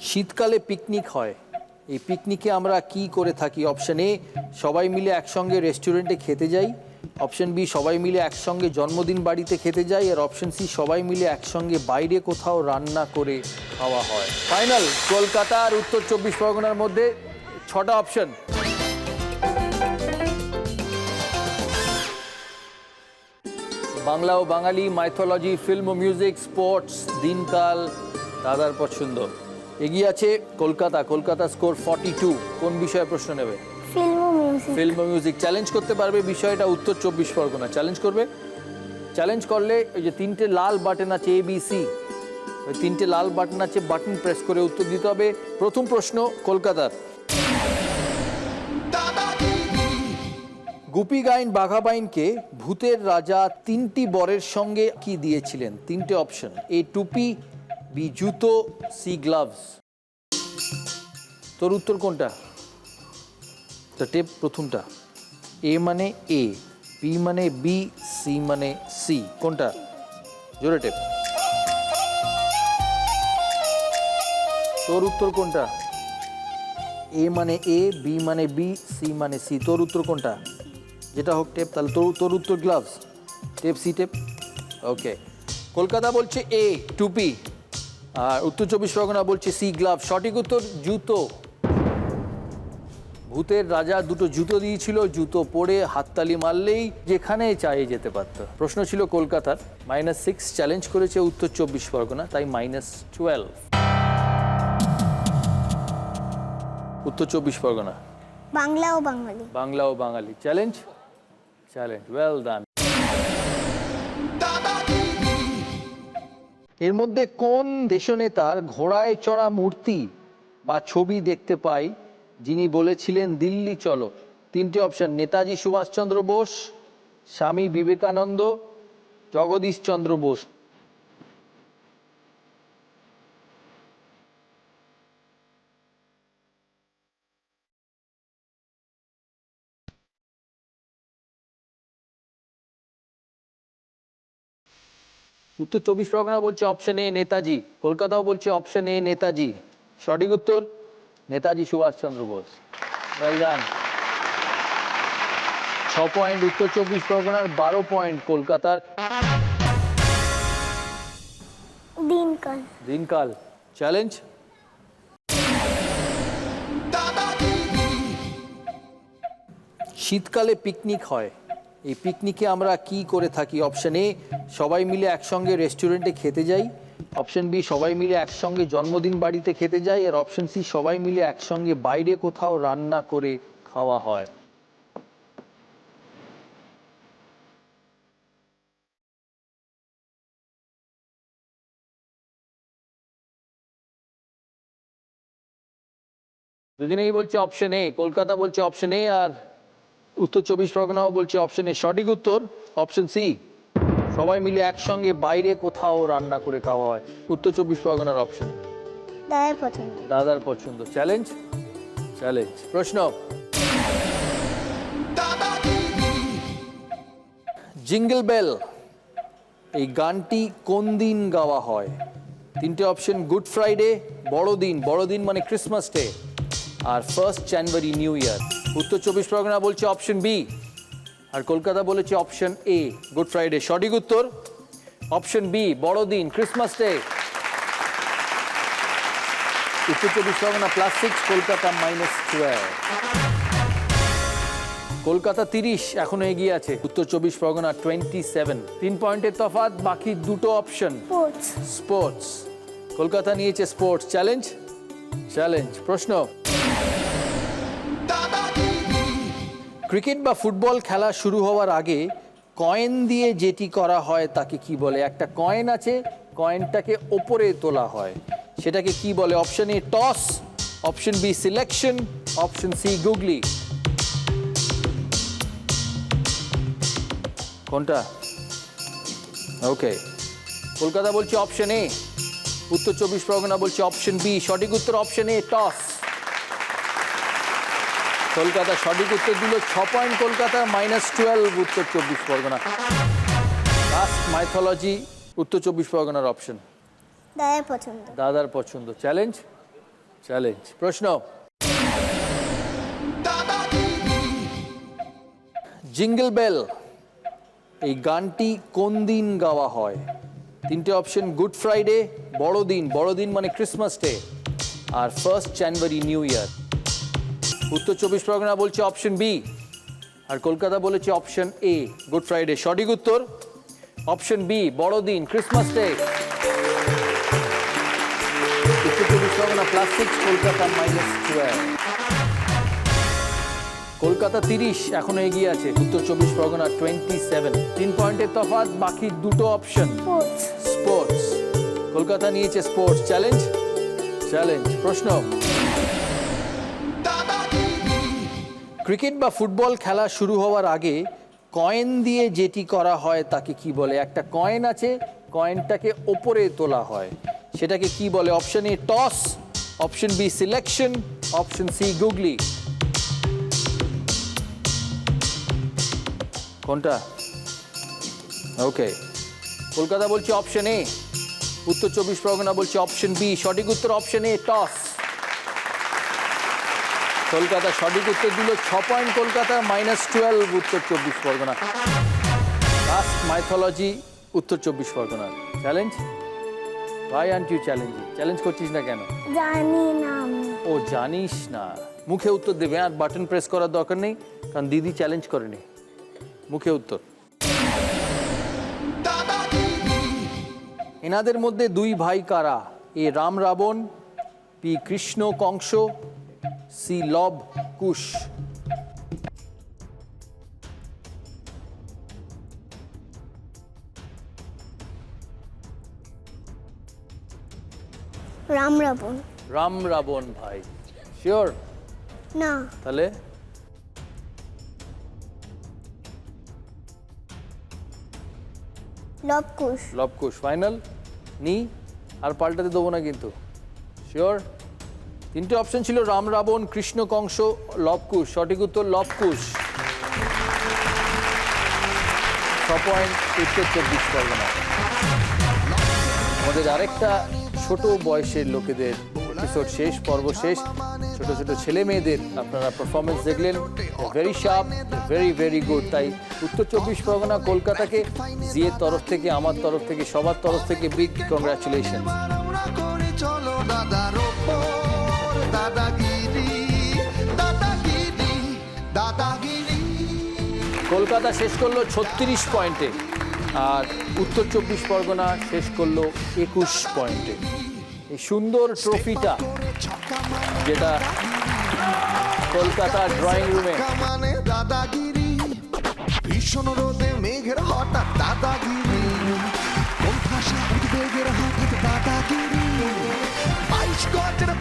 শীতকালে পিকনিক হয়, এই পিকনিকে আমরা কি করে থাকি? অপশন এ, সবাই মিলে একসঙ্গে রেস্টুরেন্টে খেতে যাই। অপশন বি, সবাই মিলে একসঙ্গে জন্মদিন বাড়িতে খেতে যাই। আর অপশন সি, সবাই মিলে একসঙ্গে বাইরে কোথাও রান্না করে খাওয়া হয়। ফাইনাল, কলকাতা আর উত্তর 24 পরগনার মধ্যে 6টা অপশন। বাংলা ও বাঙালি, মাইথোলজি, ফিল্ম ও মিউজিক, স্পোর্টস, দিনকাল, দাদার পছন্দ। এগিয়ে আছে কলকাতা। কলকাতা স্কোর 42। কোন বিষয়ে প্রশ্ন নেবে? ফিল্ম ও মিউজিক। চ্যালেঞ্জ করতে পারবে বিষয়টা উত্তর 24 পরগনা। চ্যালেঞ্জ করবে? চ্যালেঞ্জ করলে ওই যে 3টে লাল বাটন আছে ABC, ওই 3টে লাল বাটন আছে, বাটন প্রেস করে উত্তর দিতে হবে। প্রথম প্রশ্ন কলকাতার। গুপি গাইন বাঘাবাইনকে ভূতের রাজা 3টি বরের সঙ্গে কি দিয়েছিলেন? 3টে অপশন। এ টুপি, বি জুতো, সি গ্লাভস। তোর উত্তর কোনটা? টেপ প্রথমটা। এ মানে এ, বি মানে বি, সি মানে সি। কোনটা? জোরে টেপ। তোর উত্তর কোনটা? এ মানে এ, বি মানে বি, সি মানে সি। তোর উত্তর কোনটা? যেটা হোক টেপ। তাহলে তোর উত্তর গ্লাভস। টেপ, সি টেপ। ওকে, কলকাতা বলছে এ টুপি, আর উত্তর 24 পরগনা বলছে সি গ্লাভ। সঠিক উত্তর জুতো। ভূতের রাজা দুটো জুতো দিয়েছিল, জুতো পরে হাততালি মারলেই যেখানে চাইয়ে যেতে পারত। প্রশ্ন ছিল কলকাতার। -6 চ্যালেঞ্জ করেছে উত্তর 24 পরগনা, তাই -12। উত্তর 24 পরগনা, বাংলা ও বাঙালি। বাংলা ও বাঙালি। Challenge well done. এর মধ্যে কোন দেশনেতার ঘোড়ায় চড়া মূর্তি বা ছবি দেখতে পাই যিনি বলেছিলেন দিল্লি চলো? 3টে অপশন। নেতাজি সুভাষচন্দ্র বোস, স্বামী বিবেকানন্দ, জগদীশ চন্দ্র বোস। উত্তর 24 পরগনা বলছে অপশন এ নেতাজি, কলকাতাও বলছে অপশন এ নেতাজি। সঠিক উত্তর Netaji Subhash Chandra Bose. Well done. 6 point উত্তর 24 পরগনার, 12 পয়েন্ট কলকাতার। দিনকাল। দিনকাল। চ্যালেঞ্জ। শীতকালে পিকনিক হয়, এই পিকনিকে আমরা কি করে থাকি? অপশন এ, সবাই মিলে একসঙ্গে রেস্টুরেন্টে খেতে যাই। অপশন বি, সবাই মিলে একসঙ্গে জন্মদিন বাড়িতে খেতে যাই। আর অপশন সি, সবাই মিলে একসঙ্গে বাইরে কোথাও রান্না করে খাওয়া হয়। দুদিনেই বলছে অপশন এ, কলকাতা বলছে অপশন এ, আর উত্তর 24 পরগনাও বলছে অপশন এ। সঠিক উত্তর অপশন সি, সবাই মিলে একসঙ্গে বাইরে কোথাও রান্না করে খাওয়া হয়। উত্তর 24 পরগনার অপশন। দাদার পছন্দ। দাদার পছন্দ। চ্যালেঞ্জ। প্রশ্ন। জিঙ্গল বেল এই গানটি কোন দিন গাওয়া হয়? 3টে অপশন। গুড ফ্রাইডে, বড়দিন মানে ক্রিসমাস ডে, আর 1 জানুয়ারি নিউ ইয়ার। উত্তর 24 পরগনা বলছে অপশন বি, আর কলকাতা বলেছে অপশন এ গুড ফ্রাইডে। সঠিক উত্তর অপশন বি, বড়দিন, ক্রিসমাস ডে। উত্তর 24 পরগনা +6, কলকাতা -12। কলকাতা 30 এখনো এগিয়ে আছে, উত্তর 24 পরগনা 27। 3 পয়েন্টের তফাৎ, বাকি দুটো অপশন। স্পোর্টস। কলকাতা নিয়েছে স্পোর্টস। চ্যালেঞ্জ। প্রশ্ন। ক্রিকেট বা ফুটবল খেলা শুরু হওয়ার আগে কয়েন দিয়ে যেটি করা হয় তাকে কি বলে? একটা কয়েন আছে, কয়েনটাকে ওপরে তোলা হয়, সেটাকে কি বলে? Option A toss, option B selection, option C googly. কোনটা? ওকে, কলকাতা বলছে অপশন এ, উত্তর 24 পরগনা বলছে অপশন বি। সঠিক উত্তর অপশন এ টস। কলকাতা সঠিক উত্তর দিল। 6 পয়েন্ট কলকাতা, -12 উত্তর 24 পরগনা। লাস্ট মাইথোলজি, উত্তর 24 পরগনার অপশন। দাদার পছন্দ। দাদার পছন্দ। চ্যালেঞ্জ। চ্যালেঞ্জ প্রশ্ন জিঙ্গল বেল এই গানটি কোন দিন গাওয়া হয়? তিনটে অপশন: গুড ফ্রাইডে, বড়দিন মানে ক্রিসমাস ডে, আর 1 জানুয়ারি নিউ ইয়ার। উত্তর 24 পরগনা বলছে অপশন বি, আর কলকাতা বলেছে অপশন এ গুড ফ্রাইডে। সঠিক উত্তর অপশন বি, বড়দিন ক্রিসমাস ডে। উত্তর 24 পরগনা +6, কলকাতা -12। কলকাতা 30 এখনো এগিয়ে আছে, উত্তর 24 পরগনা 27। 3 পয়েন্টের তফাৎ, বাকি দুটো অপশন। স্পোর্টস। স্পোর্টস, কলকাতা নিয়েছে স্পোর্টস। চ্যালেঞ্জ প্রশ্ন ক্রিকেট বা ফুটবল খেলা শুরু হওয়ার আগে কয়েন দিয়ে যেটি করা হয় তাকে কি বলে? একটা কয়েন আছে, কয়েনটাকে ওপরে তোলা হয়, সেটাকে কি বলে? Option A toss, option B selection, option C googly. কোনটা? ওকে, কলকাতা বলছে অপশন এ, উত্তর 24 পরগনা বলছে অপশন বি। সঠিক উত্তর অপশন এ টস। কলকাতা সঠিক উত্তর দিল, 6 পয়েন্ট কলকাতা, -12 উত্তর 24 পরগনা। লাস্ট মাইথোলজি, উত্তর 24 পরগনা। চ্যালেঞ্জ, ভাই আন্ট ইউ চ্যালেঞ্জ করছিস না কেন? জানি না আমি। ও জানিস না, মুখে উত্তর দেবে, আর বাটন প্রেস করার দরকার নেই, কারণ দিদি চ্যালেঞ্জ করেনি। মুখে উত্তর। এনাদের মধ্যে দুই ভাই কারা? এ রাম রাবণ, বি কৃষ্ণ কংস, সি লব কুশ। রাম রাবণ। রাম রাবণ ভাই, শিওর? না, তাহলে লবকুশ। লবকুশ ফাইনাল নি, আর পাল্টাতে দেবো না কিন্তু। শিওর? তিনটে অপশন ছিল, রাম রাবণ, কৃষ্ণ কংস, লবকুশ। সঠিক উত্তর লবকুশ। 6 পয়েন্ট, উত্তর 24 পরগনা। আমাদের আরেকটা ছোট বয়সের লোকেদের এপিসোড শেষ, পর্ব শেষ। ছোট ছোট ছেলে মেয়েদের আপনারা পারফরমেন্স দেখলেন, ভেরি শার্প, ভেরি গুড। তাই উত্তর 24 পরগনা কলকাতাকে জিএর তরফ থেকে, আমার তরফ থেকে, সবার তরফ থেকে বিগ কংগ্রাচুলেশন। কলকাতা শেষ করলো 36 পয়েন্টে, আর উত্তর 24 পরগনা শেষ করলো 21 পয়েন্টে। এই সুন্দর ট্রফিটা, যেটা কলকাতা ড্রয়িং রুমে ভীষণ রোদে মেঘের হঠাৎ দাদাগিরি, কোন ভাষা উদ্বেগের হঠাৎ দাদাগিরি, 22 গজের